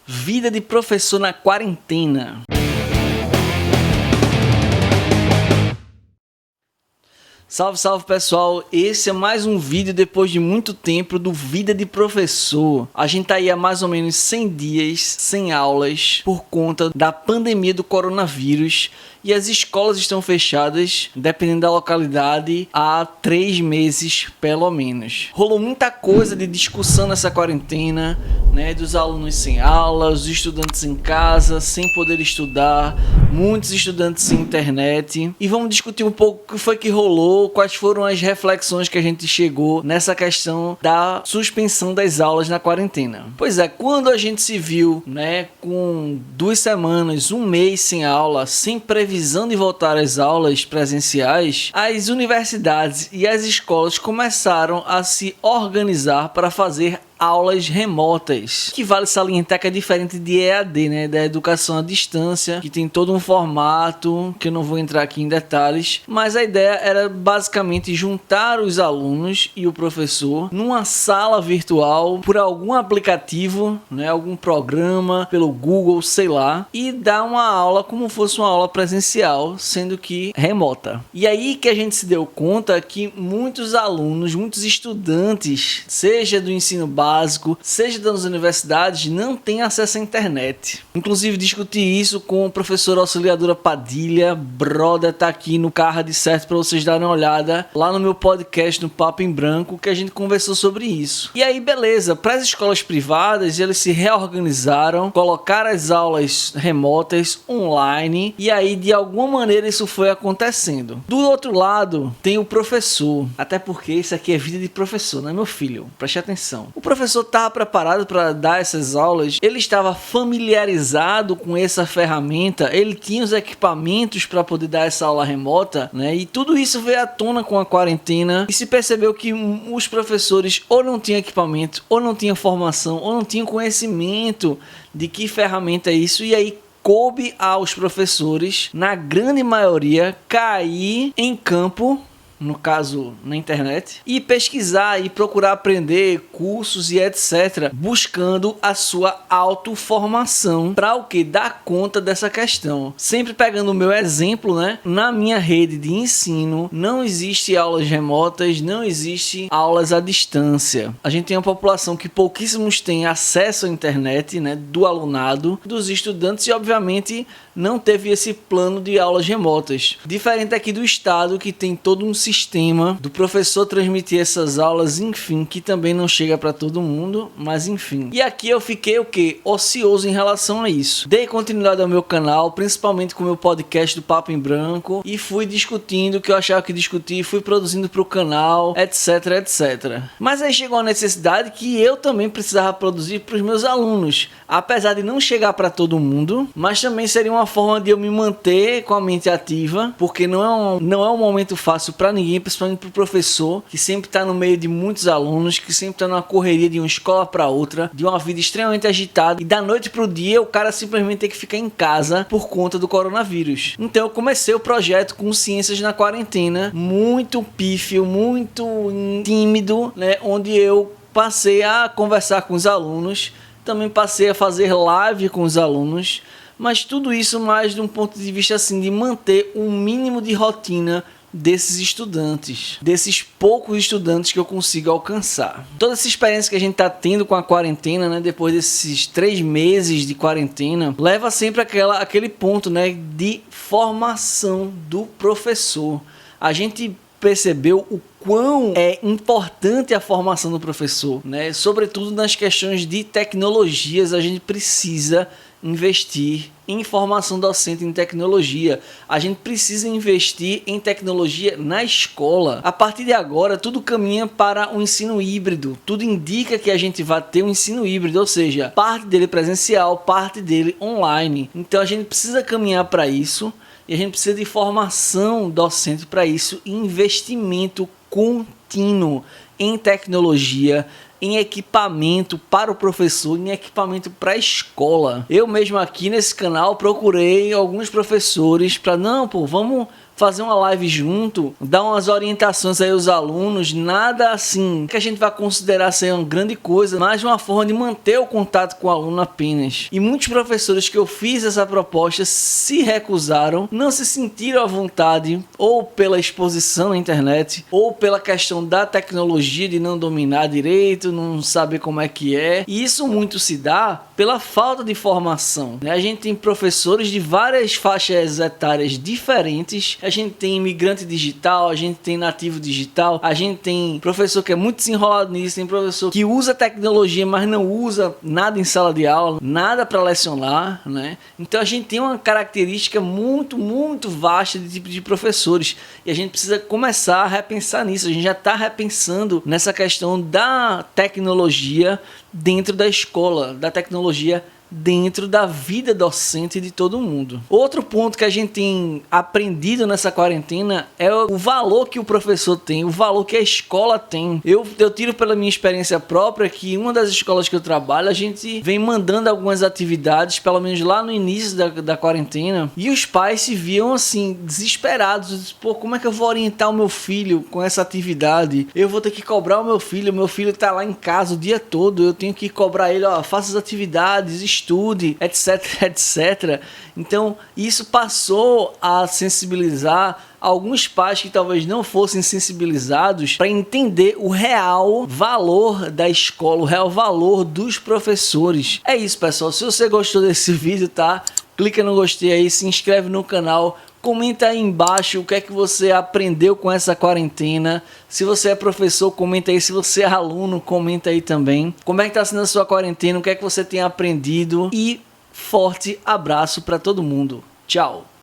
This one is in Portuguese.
Vida de professor na quarentena. Salve, salve pessoal, esse é mais um vídeo depois de muito tempo do Vida de Professor. A gente tá aí há mais ou menos 100 dias sem aulas por conta da pandemia do coronavírus e as escolas estão fechadas, dependendo da localidade, há 3 meses pelo menos. Rolou muita coisa de discussão nessa quarentena, né, dos alunos sem aulas, os estudantes em casa, sem poder estudar, muitos estudantes sem internet. E vamos discutir um pouco o que foi que rolou, quais foram as reflexões que a gente chegou nessa questão da suspensão das aulas na quarentena. Pois é, quando a gente se viu, né, com 2 semanas, 1 mês sem aula, sem previsão de voltar às aulas presenciais, as universidades e as escolas começaram a se organizar para fazer aulas remotas, que vale salientar que é diferente de EAD, né, da educação à distância, que tem todo um formato, que eu não vou entrar aqui em detalhes, mas a ideia era basicamente juntar os alunos e o professor numa sala virtual por algum aplicativo, né, algum programa, pelo Google, sei lá, e dar uma aula como fosse uma aula presencial, sendo que remota. E aí que a gente se deu conta que muitos alunos, muitos estudantes, seja do ensino básico, seja das universidades, não tem acesso à internet. Inclusive discuti isso com o professor Auxiliadora Padilha, brother, tá aqui no card certo para vocês darem uma olhada lá no meu podcast no Papo em Branco, que a gente conversou sobre isso. E aí beleza, para as escolas privadas eles se reorganizaram, colocaram as aulas remotas online e aí de alguma maneira isso foi acontecendo. Do outro lado tem o professor, até porque isso aqui é vida de professor, né, meu filho? Preste atenção. O professor estava preparado para dar essas aulas, ele estava familiarizado com essa ferramenta, ele tinha os equipamentos para poder dar essa aula remota, né? E tudo isso veio à tona com a quarentena e se percebeu que os professores ou não tinham equipamento, ou não tinham formação, ou não tinham conhecimento de que ferramenta é isso, e aí coube aos professores, na grande maioria, cair em campo, no caso na internet, e pesquisar e procurar aprender cursos e etc, buscando a sua autoformação para o que? Dar conta dessa questão. Sempre pegando o meu exemplo, né? Na minha rede de ensino não existe aulas remotas, não existe aulas à distância. A gente tem uma população que pouquíssimos têm acesso à internet, né? Do alunado, dos estudantes, e obviamente não teve esse plano de aulas remotas. Diferente aqui do estado, que tem todo um sistema do professor transmitir essas aulas, enfim, que também não chega para todo mundo, mas enfim. E aqui eu fiquei o quê? Ocioso em relação a isso. Dei continuidade ao meu canal, principalmente com o meu podcast do Papo em Branco, e fui discutindo o que eu achava que discutir, fui produzindo para o canal, etc, etc. Mas aí chegou a necessidade que eu também precisava produzir para os meus alunos, apesar de não chegar para todo mundo, mas também seria uma forma de eu me manter com a mente ativa, porque não é um momento fácil para ninguém, principalmente para o professor, que sempre está no meio de muitos alunos, que sempre está numa correria de uma escola para outra, de uma vida extremamente agitada, e da noite para o dia o cara simplesmente tem que ficar em casa por conta do coronavírus. Então eu comecei o projeto Consciências na Quarentena, muito pífio, muito tímido, né, onde eu passei a conversar com os alunos, também passei a fazer live com os alunos, mas tudo isso mais de um ponto de vista assim, de manter um mínimo de rotina desses estudantes, desses poucos estudantes que eu consigo alcançar. Toda essa experiência que a gente está tendo com a quarentena, né, depois desses 3 meses de quarentena, leva sempre aquele ponto, né, de formação do professor. A gente percebeu o quão é importante a formação do professor, né? Sobretudo nas questões de tecnologias, a gente precisa investir em formação docente em tecnologia. A gente precisa investir em tecnologia na escola. A partir de agora, tudo caminha para um ensino híbrido. Tudo indica que a gente vai ter um ensino híbrido, ou seja, parte dele presencial, parte dele online. Então a gente precisa caminhar para isso. E a gente precisa de formação docente para isso, investimento contínuo em tecnologia, em equipamento para o professor, em equipamento para a escola. Eu mesmo aqui nesse canal procurei alguns professores para, não, pô, vamos fazer uma live junto, dar umas orientações aí aos alunos, nada assim que a gente vai considerar ser uma grande coisa, mas uma forma de manter o contato com o aluno apenas. E muitos professores que eu fiz essa proposta se recusaram, não se sentiram à vontade, ou pela exposição na internet, ou pela questão da tecnologia de não dominar direito, não saber como é que é. E isso muito se dá pela falta de formação, né? A gente tem professores de várias faixas etárias diferentes. A gente tem imigrante digital, a gente tem nativo digital, a gente tem professor que é muito desenrolado nisso, tem professor que usa tecnologia, mas não usa nada em sala de aula, nada para lecionar, né? Então a gente tem uma característica muito vasta de tipo de professores, e a gente precisa começar a repensar nisso. A gente já está repensando nessa questão da tecnologia dentro da escola, da tecnologia dentro da vida docente de todo mundo. Outro ponto que a gente tem aprendido nessa quarentena é o valor que o professor tem, o valor que a escola tem. Eu tiro pela minha experiência própria que uma das escolas que eu trabalho, a gente vem mandando algumas atividades, pelo menos lá no início da quarentena, e os pais se viam assim, desesperados. Pô, como é que eu vou orientar o meu filho com essa atividade? Eu vou ter que cobrar o meu filho tá lá em casa o dia todo, eu tenho que cobrar ele, ó, faça as atividades, estude, etc, etc. Então, isso passou a sensibilizar alguns pais que talvez não fossem sensibilizados para entender o real valor da escola, o real valor dos professores. É isso, pessoal. Se você gostou desse vídeo, tá? Clica no gostei aí, se inscreve no canal, comenta aí embaixo o que é que você aprendeu com essa quarentena. Se você é professor, comenta aí. Se você é aluno, comenta aí também. Como é que está sendo a sua quarentena? O que é que você tem aprendido? E forte abraço para todo mundo. Tchau!